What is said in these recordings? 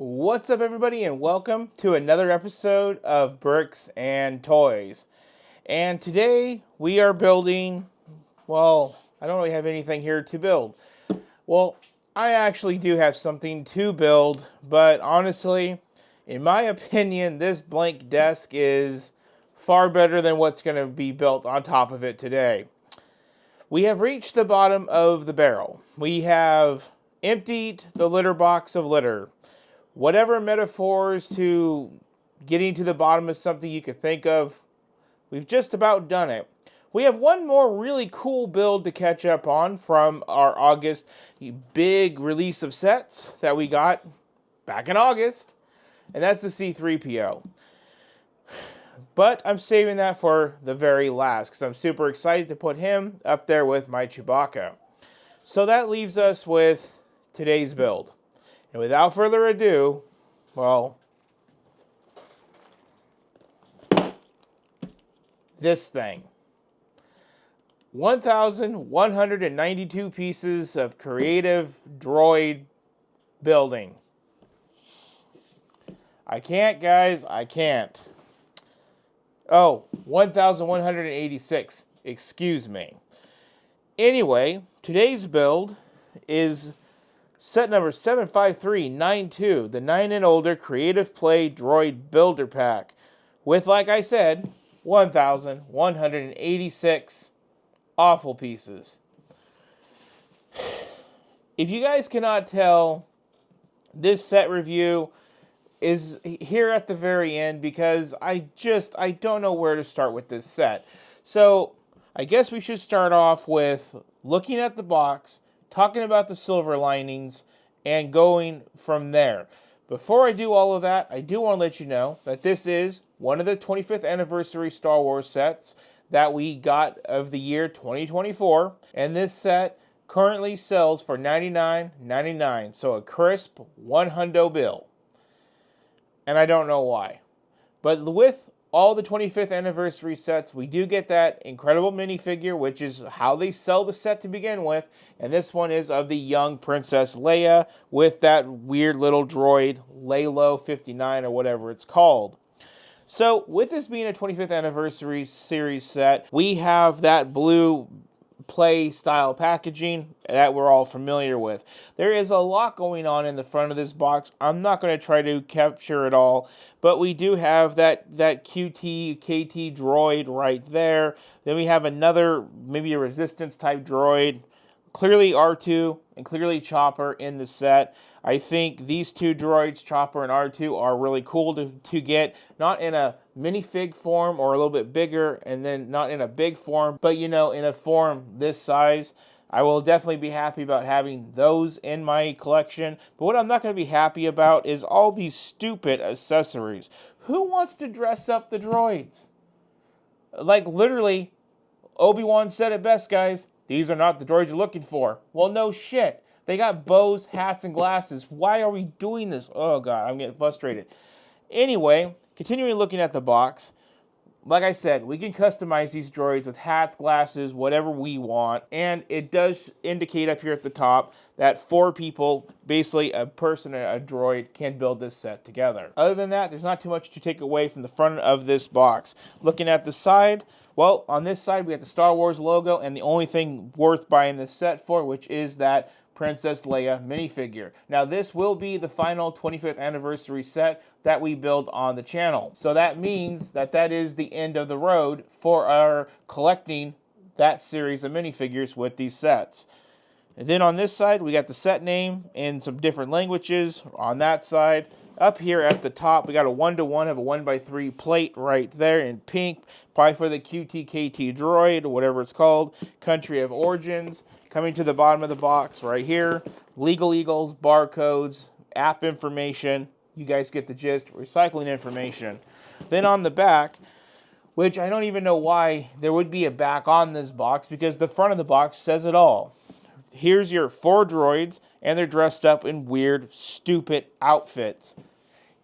What's up, everybody, and welcome to another episode of Bricks and Toys. And today we are building, well, I don't really have anything here to build. Well, I actually do have something to build, but honestly, in my opinion, this blank desk is far better than what's going to be built on top of it today. We have reached the bottom of the barrel. We have emptied the litter box of litter. Whatever metaphors to getting to the bottom of something you could think of, we've just about done it. We have one more really cool build to catch up on from our August big release of sets that we got back in August, and that's the C-3PO. But I'm saving that for the very last because I'm super excited to put him up there with my Chewbacca. So that leaves us with today's build. And without further ado, well, this thing. 1,192 pieces of creative droid building. I can't, guys, I can't. Oh, 1,186, excuse me. Anyway, today's build is set number 75392, the 9 and older Creative Play Droid Builder Pack, with, like I said, 1,186 awful pieces. If you guys cannot tell, this set review is here at the very end because I don't know where to start with this set. So I guess we should start off with looking at the box, talking about the silver linings, and going from there. Before I do all of that, I do want to let you know that this is one of the 25th anniversary Star Wars sets that we got of the year 2024, and this set currently sells for $99.99, so a crisp $100 bill. And I don't know why. But with all the 25th anniversary sets, we do get that incredible minifigure, which is how they sell the set to begin with. And this one is of the young Princess Leia with that weird little droid, Laylo 59 or whatever it's called. So with this being a 25th anniversary series set, we have that blue play style packaging that we're all familiar with. There is a lot going on in the front of this box. I'm not going to try to capture it all, but we do have that QT KT droid right there. Then we have another, maybe a resistance type droid, clearly R2 and clearly Chopper in the set. I think these two droids, Chopper and R2, are really cool to get, not in a minifig form or a little bit bigger, and then not in a big form, but you know, in a form this size. I will definitely be happy about having those in my collection. But what I'm not going to be happy about is all these stupid accessories. Who wants to dress up the droids? Like, literally, Obi-Wan said it best, guys. These are not the droids you're looking for. Well, no shit. They got bows, hats, and glasses. Why are we doing this? Oh, God, I'm getting frustrated. Anyway, continuing looking at the box, like I said, we can customize these droids with hats, glasses, whatever we want. And it does indicate up here at the top that 4 people, basically a person and a droid, can build this set together. Other than that, there's not too much to take away from the front of this box. Looking at the side, well, on this side we have the Star Wars logo and the only thing worth buying this set for, which is that Princess Leia minifigure. Now this will be the final 25th anniversary set that we build on the channel. So that means that is the end of the road for our collecting that series of minifigures with these sets. And then on this side, we got the set name in some different languages. On that side, up here at the top, we got a 1-to-1 of a 1x3 plate right there in pink, probably for the QTKT droid, or whatever it's called, country of origins. Coming to the bottom of the box right here, legal eagles, barcodes, app information. You guys get the gist, recycling information. Then on the back, which I don't even know why there would be a back on this box, because the front of the box says it all. Here's your 4 droids, and they're dressed up in weird, stupid outfits.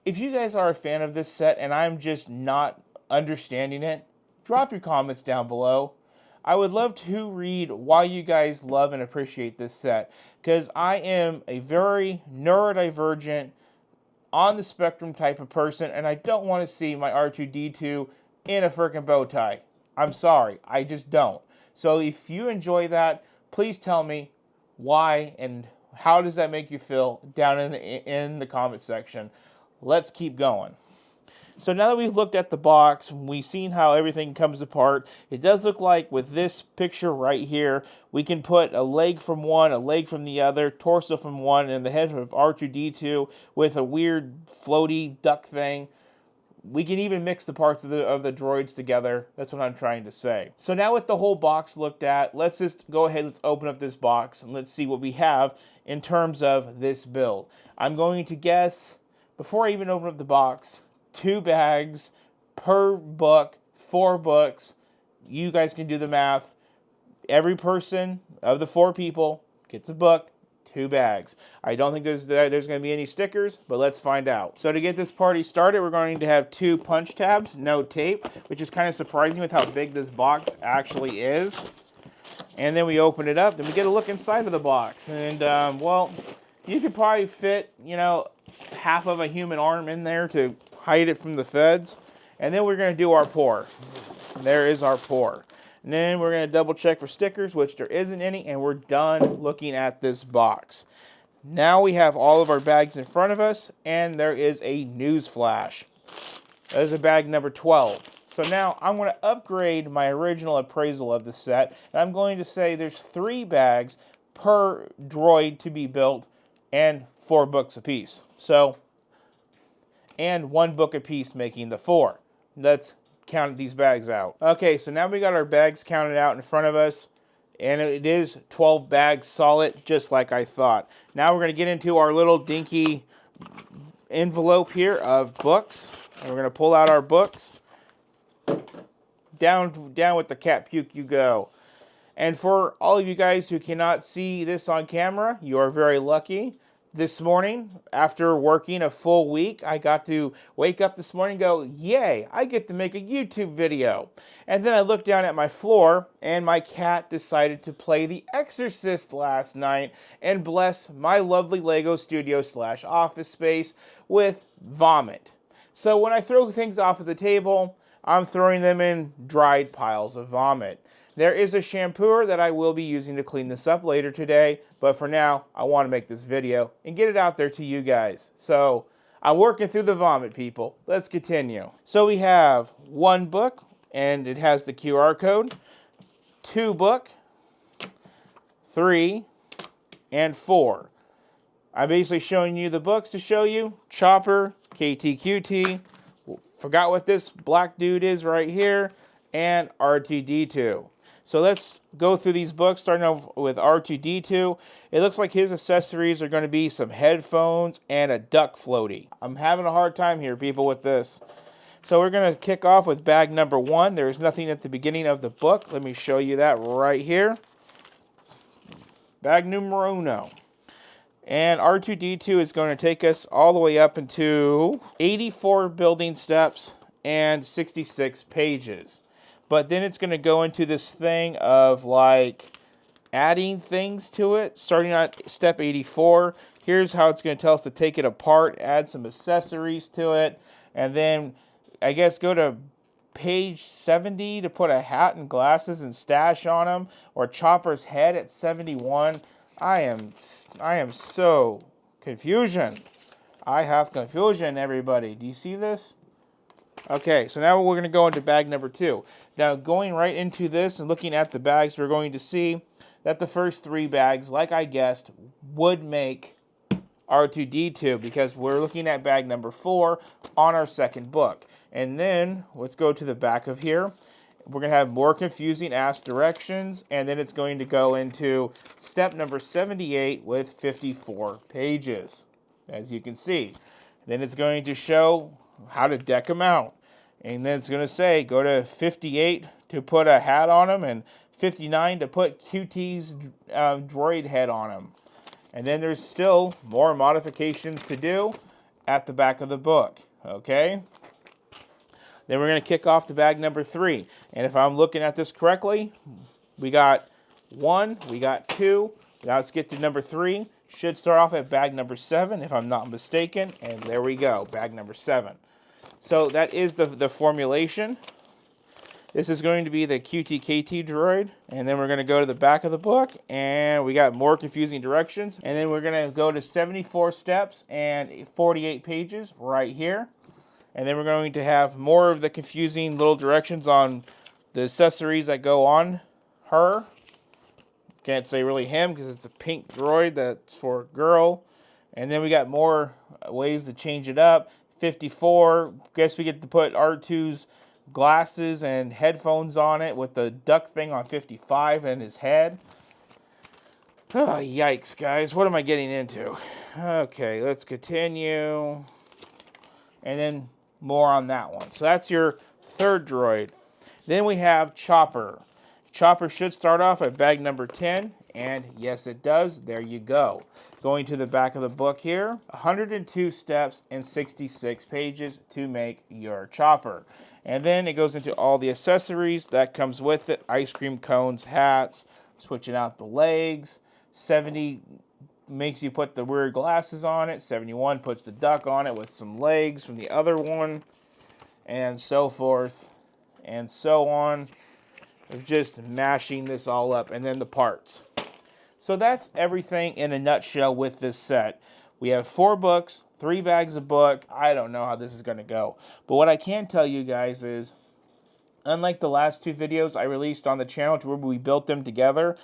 If you guys are a fan of this set and I'm just not understanding it, drop your comments down below. I would love to read why you guys love and appreciate this set, because I am a very neurodivergent on the spectrum type of person, and I don't want to see my R2-D2 in a freaking bow tie. I'm sorry, I just don't. So if you enjoy that, please tell me why and how does that make you feel down in the comment section. Let's keep going. So now that we've looked at the box, we've seen how everything comes apart, it does look like with this picture right here, we can put a leg from one, a leg from the other, torso from one, and the head of R2-D2 with a weird floaty duck thing. We can even mix the parts of the droids together. That's what I'm trying to say. So now with the whole box looked at, let's just go ahead, let's open up this box and let's see what we have in terms of this build. I'm going to guess, before I even open up the box, 2 bags per book, 4 books. You guys can do the math. Every person of the 4 people gets a book, 2 bags. I don't think there's going to be any stickers, but let's find out. So to get this party started, we're going to have 2 punch tabs, no tape, which is kind of surprising with how big this box actually is. And then we open it up, and we get a look inside of the box. And, well, you could probably fit, you know, half of a human arm in there to hide it from the feds. And then we're going to do our pour. There is our pour. And then we're going to double check for stickers, which there isn't any, and we're done looking at this box. Now we have all of our bags in front of us, and there is a news flash. That is a bag number 12. So now I'm going to upgrade my original appraisal of the set, and I'm going to say there's 3 bags per droid to be built, and 4 books apiece. So, and 1 book apiece making the 4. Let's count these bags out. Okay, so now we got our bags counted out in front of us, and it is 12 bags solid, just like I thought. Now we're going to get into our little dinky envelope here of books, and we're going to pull out our books. Down with the cat puke you go. And for all of you guys who cannot see this on camera, you are very lucky. This morning, after working a full week, I got to wake up this morning and go, yay, I get to make a YouTube video. And then I looked down at my floor, and my cat decided to play The Exorcist last night and bless my lovely Lego studio / office space with vomit. So when I throw things off of the table, I'm throwing them in dried piles of vomit. There is a shampooer that I will be using to clean this up later today, but for now, I want to make this video and get it out there to you guys. So, I'm working through the vomit, people. Let's continue. So we have 1 book, and it has the QR code, 2 book, 3, and 4. I'm basically showing you the books to show you Chopper, KTQT, forgot what this black dude is right here, and R2-D2. So let's go through these books, starting off with R2-D2. It looks like his accessories are going to be some headphones and a duck floaty. I'm having a hard time here, people, with this. So we're going to kick off with bag number 1. There's nothing at the beginning of the book. Let me show you that right here. Bag numero 1. And R2-D2 is going to take us all the way up into 84 building steps and 66 pages. But then it's going to go into this thing of like adding things to it. Starting at step 84, here's how it's going to tell us to take it apart, add some accessories to it, and then I guess go to page 70 to put a hat and glasses and stash on him, or Chopper's head at 71. I am so confusion. I have confusion, everybody. Do you see this? Okay, so now we're going to go into bag number 2. Now, going right into this and looking at the bags, we're going to see that the first 3 bags, like I guessed, would make R2-D2 because we're looking at bag number 4 on our second book. And then, let's go to the back of here. We're going to have more confusing ass directions, and then it's going to go into step number 78 with 54 pages, as you can see. Then it's going to show how to deck them out. And then it's going to say, go to 58 to put a hat on him, and 59 to put QT's droid head on him. And then there's still more modifications to do at the back of the book. Okay? Then we're going to kick off to bag number 3. And if I'm looking at this correctly, we got 1, we got 2. Now let's get to number 3. should start off at bag number 7, if I'm not mistaken. And there we go, bag number 7. So that is the formulation. This is going to be the QTKT droid, and then we're going to go to the back of the book, and we got more confusing directions, and then we're going to go to 74 steps and 48 pages right here, and then we're going to have more of the confusing little directions on the accessories that go on her. Can't say really him because it's a pink droid that's for a girl, and then we got more ways to change it up. 54, guess we get to put R2's glasses and headphones on it with the duck thing on 55 and his head. Oh, yikes, guys. What am I getting into? Okay, let's continue. And then more on that one. So that's your third droid. Then we have Chopper. Chopper should start off at bag number 10. And yes, it does. There you go. Going to the back of the book here, 102 steps and 66 pages to make your Chopper. And then it goes into all the accessories that comes with it. Ice cream cones, hats, switching out the legs. 70 makes you put the weird glasses on it. 71 puts the duck on it with some legs from the other one. And so forth and so on. Of just mashing this all up. And then the parts. So that's everything in a nutshell with this set. We have 4 books, 3 bags of book. I don't know how this is going to go. But what I can tell you guys is, unlike the last 2 videos I released on the channel to where we built them together,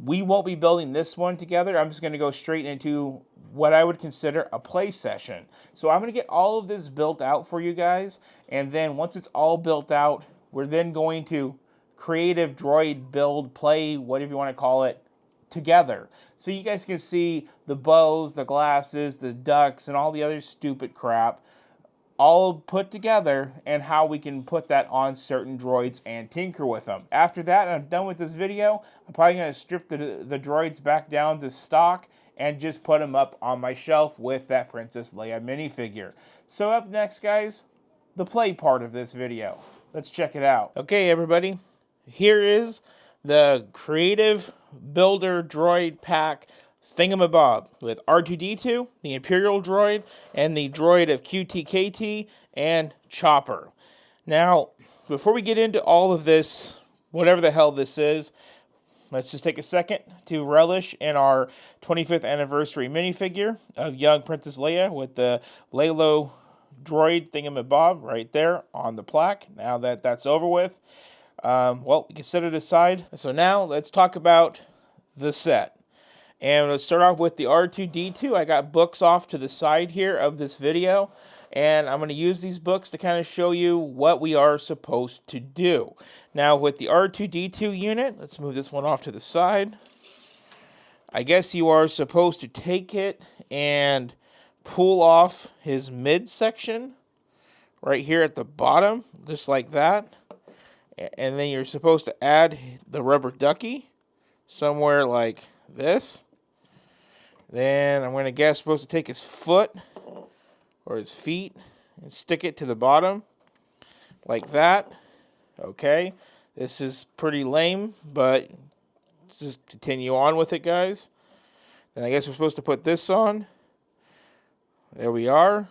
we won't be building this one together. I'm just going to go straight into what I would consider a play session. So I'm going to get all of this built out for you guys. And then once it's all built out, we're then going to creative droid build, play, whatever you want to call it, together. So you guys can see the bows, the glasses, the ducks, and all the other stupid crap all put together and how we can put that on certain droids and tinker with them. After that, I'm done with this video. I'm probably going to strip the droids back down to stock and just put them up on my shelf with that Princess Leia minifigure. So up next, guys, the play part of this video. Let's check it out. Okay, everybody. Here is the Creative Builder Droid Pack Thingamabob with R2-D2, the Imperial Droid, and the droid of QTKT, and Chopper. Now, before we get into all of this, whatever the hell this is, let's just take a second to relish in our 25th anniversary minifigure of young Princess Leia with the Lalo droid Thingamabob right there on the plaque. Now that that's over with, well, we can set it aside. So now let's talk about the set. And let's start off with the R2-D2. I got books off to the side here of this video. And I'm going to use these books to kind of show you what we are supposed to do. Now with the R2-D2 unit, let's move this one off to the side. I guess you are supposed to take it and pull off his midsection right here at the bottom, just like that. And then you're supposed to add the rubber ducky somewhere like this. Then I'm going to guess supposed to take his foot or his feet and stick it to the bottom like that. Okay, this is pretty lame, but let's just continue on with it, guys. Then I guess we're supposed to put this on. There we are.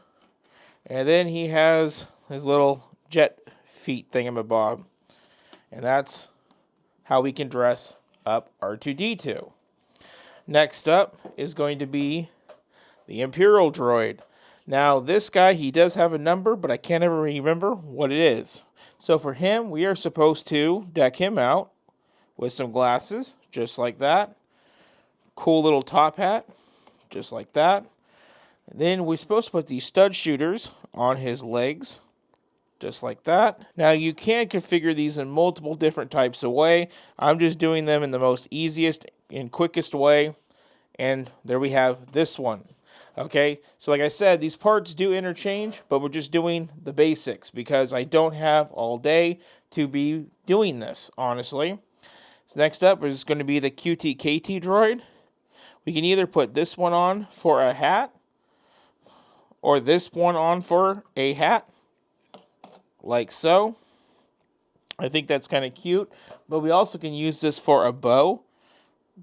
And then he has his little jet feet thingamabob. And that's how we can dress up R2-D2. Next up is going to be the Imperial Droid. Now, this guy, he does have a number, but I can't ever remember what it is. So for him, we are supposed to deck him out with some glasses, just like that. Cool little top hat, just like that. And then we're supposed to put these stud shooters on his legs, just like that. Now, you can configure these in multiple different types of way. I'm just doing them in the most easiest and quickest way. And there we have this one. Okay, so like I said, these parts do interchange, but we're just doing the basics because I don't have all day to be doing this, honestly. So next up is going to be the QTKT droid. We can either put this one on for a hat or this one on for a hat, like so. I think that's kind of cute, but we also can use this for a bow,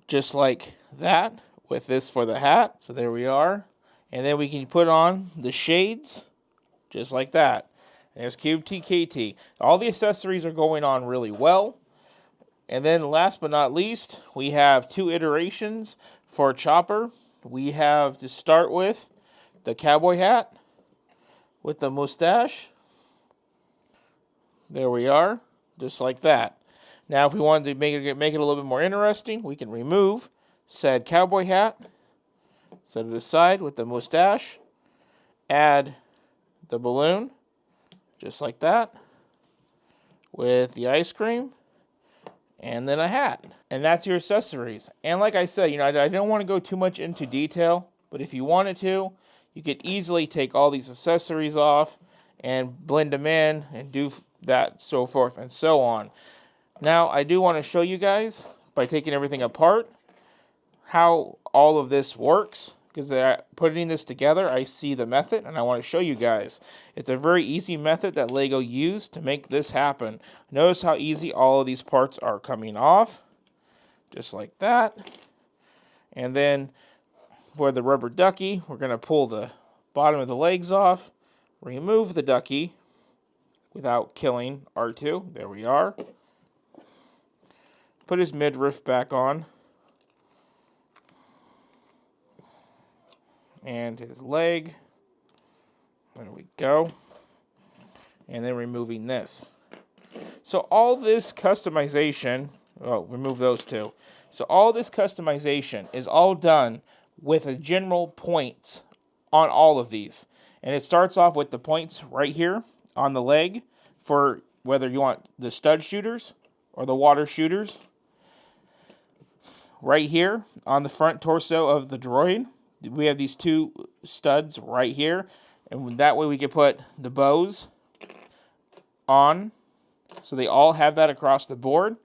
just like that, with this for the hat. So there we are. And then we can put on the shades just like that. And there's QTKT. All the accessories are going on really well. And then last but not least, we have 2 iterations for Chopper. We have to start with the cowboy hat with the mustache. There we are, just like that. Now if we wanted to make it a little bit more interesting, we can remove said cowboy hat, set it aside with the mustache, add the balloon, just like that, with the ice cream, and then a hat. And that's your accessories. And like I said, I don't want to go too much into detail, but if you wanted to, you could easily take all these accessories off and blend them in and do that, so forth and so on. Now, I do want to show you guys, by taking everything apart, how all of this works. Because putting this together, I see the method, and I want to show you guys. It's a very easy method that LEGO used to make this happen. Notice how easy all of these parts are coming off. Just like that. And then, for the rubber ducky, we're going to pull the bottom of the legs off, remove the ducky without killing R2. There we are. Put his midriff back on. And his leg. There we go. And then removing this. So all this customization, remove those 2. So all this customization is all done with a general points on all of these. And it starts off with the points right here on the leg for whether you want the stud shooters or the water shooters. Right here on the front torso of the droid, we have these 2 studs right here, and that way we can put the bows on, so they all have that across the board.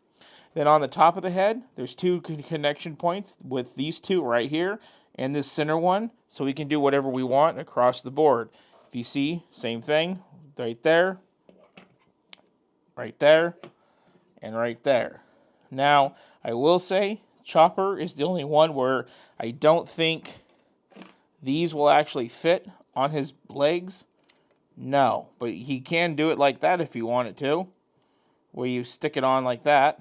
Then on the top of the head, there's 2 connection points with these 2 right here, and this center one, so we can do whatever we want across the board. If you see, same thing, right there, and right there. Now, I will say, Chopper is the only one where I don't think these will actually fit on his legs. No, but he can do it like that if you wanted to, where you stick it on like that.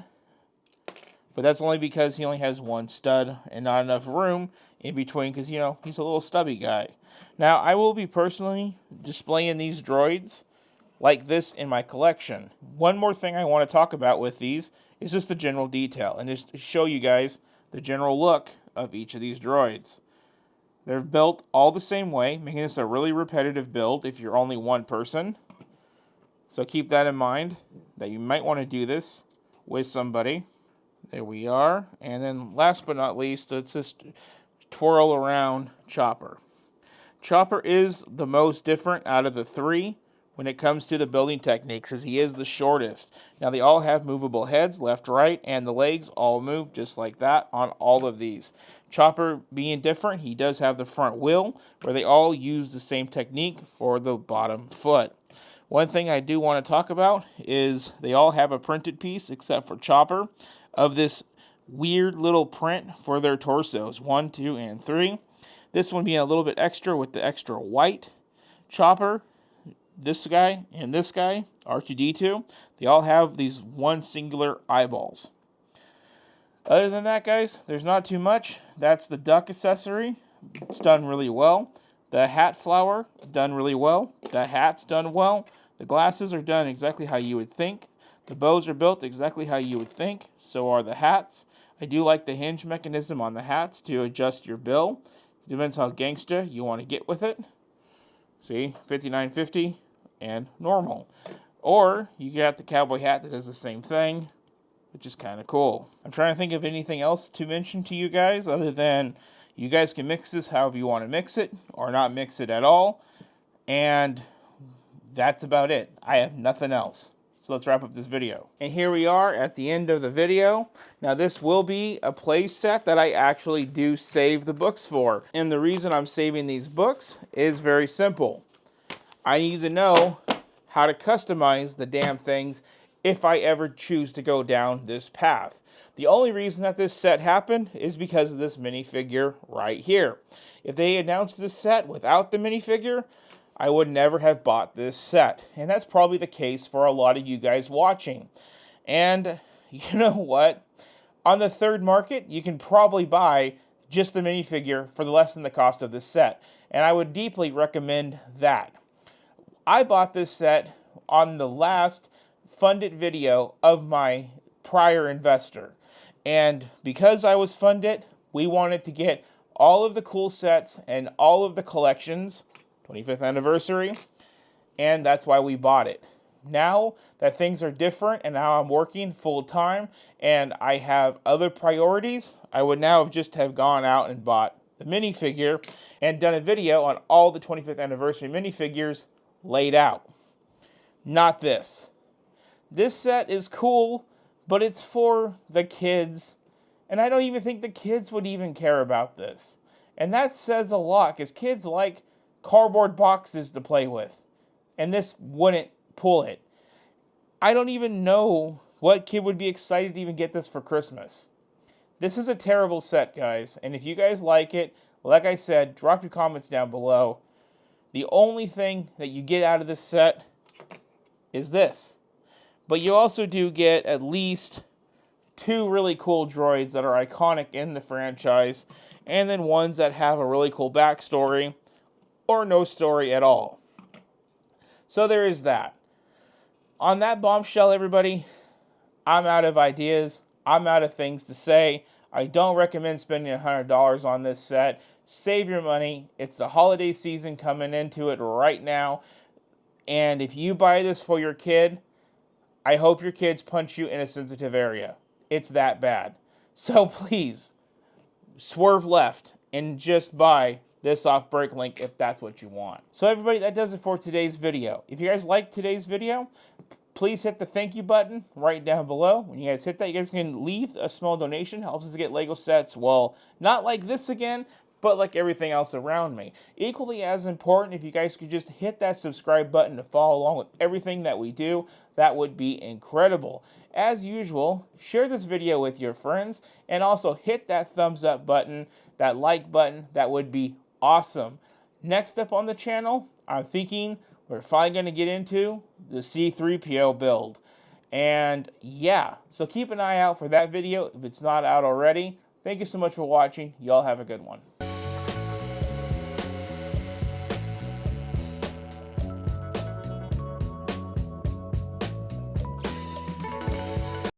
But that's only because he only has 1 stud and not enough room in between, because, he's a little stubby guy. Now, I will be personally displaying these droids like this in my collection. One more thing I want to talk about with these is just the general detail, and just show you guys the general look of each of these droids. They're built all the same way, making this a really repetitive build if you're only one person. So keep that in mind, that you might want to do this with somebody. There we are. And then last but not least, let's just twirl around Chopper. Chopper is the most different out of the 3 when it comes to the building techniques, as he is the shortest. Now, they all have movable heads, left, right, and the legs all move just like that on all of these. Chopper being different, he does have the front wheel, where they all use the same technique for the bottom foot. One thing I do want to talk about is they all have a printed piece, except for Chopper, of this weird little print for their torsos, 1, 2, and 3. This one being a little bit extra with the extra white. Chopper, this guy, and this guy, R2-D2, they all have these 1 singular eyeballs. Other than that, guys, there's not too much. That's the duck accessory. It's done really well. The hat flower, done really well. The hat's done well. The glasses are done exactly how you would think. The bows are built exactly how you would think. So are the hats. I do like the hinge mechanism on the hats to adjust your bill. It depends how gangsta you want to get with it. See, 5950 and normal. Or you get the cowboy hat that does the same thing, which is kind of cool. I'm trying to think of anything else to mention to you guys other than you guys can mix this however you want to mix it or not mix it at all. And that's about it. I have nothing else. So let's wrap up this video. And here we are at the end of the video. Now this will be a play set that I actually do save the books for. And the reason I'm saving these books is very simple. I need to know how to customize the damn things if I ever choose to go down this path. The only reason that this set happened is because of this minifigure right here. If they announced this set without the minifigure, I would never have bought this set. And that's probably the case for a lot of you guys watching. And you know what? On the third market, you can probably buy just the minifigure for less than the cost of this set. And I would deeply recommend that. I bought this set on the last funded video of my prior investor. And because I was funded, we wanted to get all of the cool sets and all of the collections, 25th anniversary, and that's why we bought it. Now that things are different and now I'm working full time and I have other priorities, I would now have gone out and bought the minifigure and done a video on all the 25th anniversary minifigures laid out. Not this. This set is cool, but it's for the kids, and I don't even think the kids would even care about this. And that says a lot, because kids like cardboard boxes to play with, and this wouldn't pull it. I don't even know what kid would be excited to even get this for Christmas. This is a terrible set, guys, and if you guys like it, like I said, drop your comments down below. The only thing that you get out of this set is this. But you also do get at least 2 really cool droids that are iconic in the franchise, and then ones that have a really cool backstory, or no story at all. So there is that. On that bombshell, everybody, I'm out of ideas. I'm out of things to say. I don't recommend spending $100 on this set. Save your money. It's the holiday season coming into it right now. And if you buy this for your kid, I hope your kids punch you in a sensitive area. It's that bad. So please, swerve left and just buy this off BreakLink if that's what you want. So everybody, that does it for today's video. If you guys liked today's video, please hit the thank you button right down below. When you guys hit that, you guys can leave a small donation. Helps us to get Lego sets, well, not like this again, but like everything else around me. Equally as important, if you guys could just hit that subscribe button to follow along with everything that we do, that would be incredible. As usual, share this video with your friends, and also hit that thumbs up button, that like button. That would be awesome. Next up on the channel, I'm thinking we're finally going to get into the C-3PO build. And yeah, so keep an eye out for that video if it's not out already. Thank you so much for watching. Y'all have a good one.